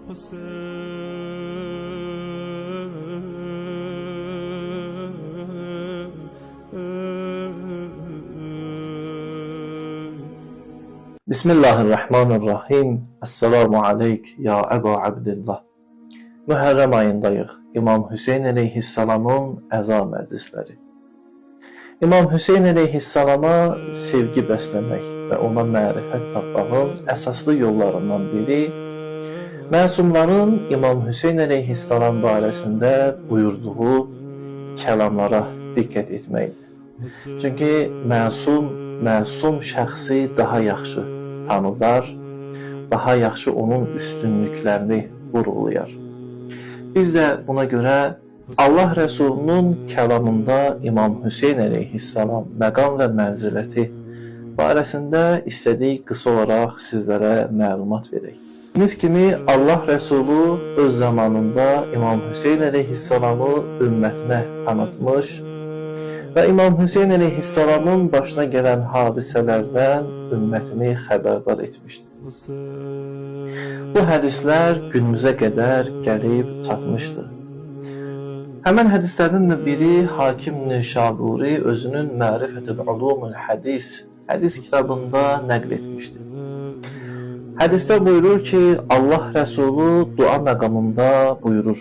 Bismillahirrahmanirrahim. Esselamu aleyk ya Əbu Abdillah. Mühərrəm ayındayıq. İmam Hüseyn əleyhissalamın əza məclisləri. İmam Hüseyn əleyhissalama sevgi bəsləmək və ona mərifət tapmağın əsaslı yollarından biri məsumların İmam Hüseyn əleyhissalam barəsində buyurduğu kəlamlara diqqət etməkdir. Çünki məsum şəxsi daha yaxşı tanıdar, daha yaxşı onun üstünlüklərini vurğulayar. Biz də buna görə Allah Rəsulunun kəlamında İmam Hüseyn əleyhissalam məqam və mənziləti barəsində istədik qısa olaraq sizlərə məlumat verək. Biz kimi Allah Rəsulu öz zamanında İmam Hüseyn əleyhissalamı ümmətinə tanıtmış və İmam Hüseyn əleyhissalamın başına gələn hadisələrdən ümmətini xəbərdar etmişdir. Bu hədislər günümüzə qədər gəlib çatmışdır. Həmən hədislərdən də biri Hakim Nişaburi özünün Mərifətül Ulumul hədis kitabında nəql etmişdir. Hədisdə buyurur ki, Allah Rəsulu dua məqamında buyurur: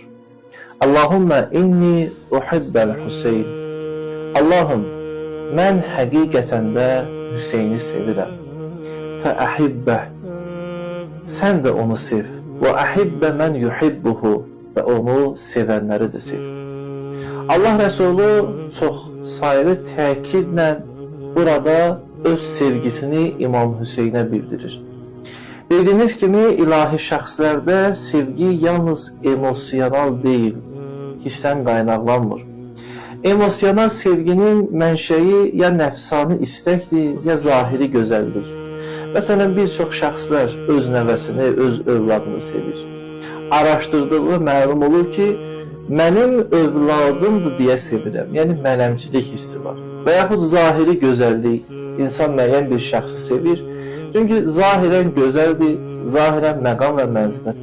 Allahümmə inni uhibbəl Hüseyn. Allahım, mən həqiqətən də Hüseyni sevirəm. Fəəhibbə, sən də onu sev. Və əhibbə mən yuhibbuhu, və onu sevənləri də sev. Allah Rəsulu çox sayılı təkidlə burada öz sevgisini İmam Hüseynə bildirir. Bildiyiniz kimi ilahi şəxslərdə sevgi yalnız emosional deyil, hissdən qaynaqlanmır. Emosional sevginin mənşəyi ya nəfsani istəkdir, ya zahiri gözəllik. Məsələn, bir çox şəxslər öz nəvəsini, öz övladını sevir. Araşdırdığı məlum olur ki, mənim övladımdır deyə sevirəm, yəni mənəmçilik hissi var. Və yaxud zahiri gözəllik, insan müəyyən bir şəxsi sevir, çünki zahirən gözəldir, zahirən məqam və mənzilət.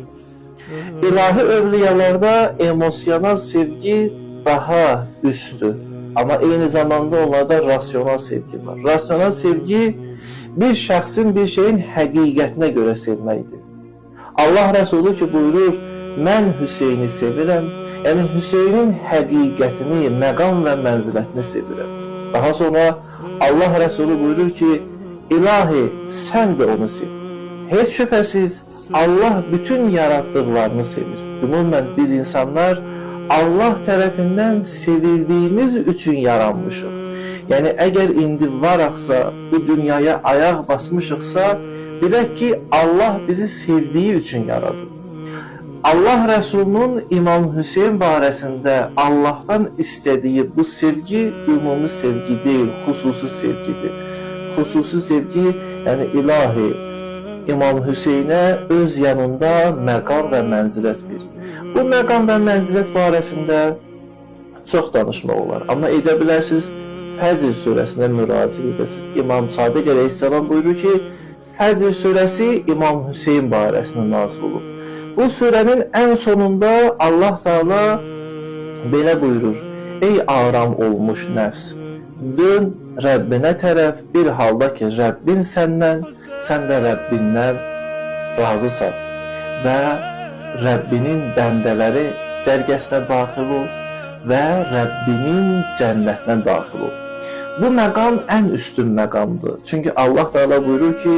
İlahi övliyalarda emosional sevgi daha üstü, amma eyni zamanda onlarda rasional sevgi var. Rasional sevgi bir şəxsin bir şeyin həqiqətinə görə sevməkdir. Allah Rəsulu ki buyurur, mən Hüseyni sevirəm, yəni Hüseynin həqiqətini, məqam və mənzilətini sevirəm. Daha sonra Allah Rəsulu buyurur ki, İlahi, sən də onu sev. Heç şübhəsiz Allah bütün yaratdıqlarını sevir. Ümumən biz insanlar Allah tərəfindən sevildiyimiz üçün yaranmışıq. Yəni, əgər indi varaqsa, bu dünyaya ayaq basmışıqsa, bilək ki, Allah bizi sevdiyi üçün yaradı. Allah Rəsulunun İmam Hüseyn barəsində Allahdan istədiyi bu sevgi ümumi sevgi deyil, xüsusi sevgidir. Xüsusi sevgi, yəni ilahi, İmam Hüseynə öz yanında məqam və mənzilət verir. Bu məqam və mənzilət barəsində çox danışmaq olar. Amma edə bilərsiniz, Fəcr surəsinə müraciət edəsiniz. İmam Sadiq əleyhissalam buyurur ki, Fəcr surəsi İmam Hüseyn barəsində nazil olub. Bu surənin ən sonunda Allah Teala belə buyurur: Ey aram olmuş nəfs, dön Rəbbinə tərəf, bir halda ki, Rəbbin səndən, sən də Rəbbindən razısan və Rəbbinin bəndələri cərgəsinə daxil ol və Rəbbinin cənnətinə daxil ol. Bu məqam ən üstün məqamdır. Çünki Allah Teala buyurur ki,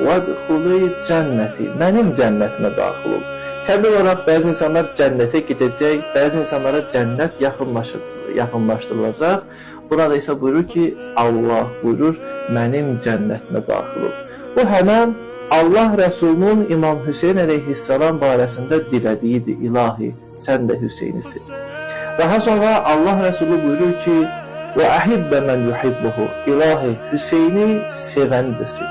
وَدْخُلِي cənnəti, mənim cənnətimə daxil ol. Təbii olaraq bəzi insanlar cənnətə gedəcək, bəzi insanlara cənnət yaxınlaşdırılacaq. Burada isə buyurur ki, Allah buyurur, mənim cənnətimə daxil ol. Bu həmən Allah Rəsulunun İmam Hüseyn əleyhissalam barəsində dilədiyidir. İlahi, sən də Hüseyni sev. Daha sonra Allah Rəsulu buyurur ki, وَأَحِبَّ مَنْ يُحِبُّهُ İlahi, Hüseyni sevəni də sev.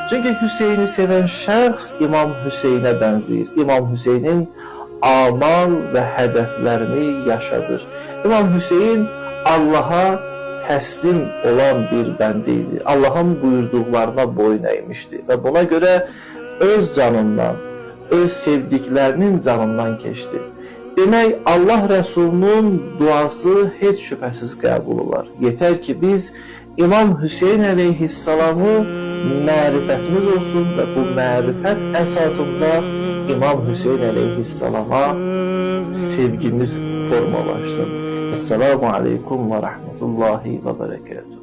Çünki Hüseyni sevən şəxs İmam Hüseynə bənzəyir. İmam Hüseynin amal və hədəflərini yaşadır. İmam Hüseyn Allaha təslim olan bir bəndə idi. Allahın buyurduqlarına boyun əymişdi və buna görə öz canından, öz sevdiklərinin canından keçdi. Demək, Allah Rəsulunun duası heç şübhəsiz qəbul olar. Yetər ki, biz İmam Hüseyn əleyhissalamı mərifətimiz olsun və bu mərifət əsasında İmam Hüseyn əleyhissalama sevgimiz formalaşsın. Esselamu aleykum və rəhmətullahi və bərəkətuhu.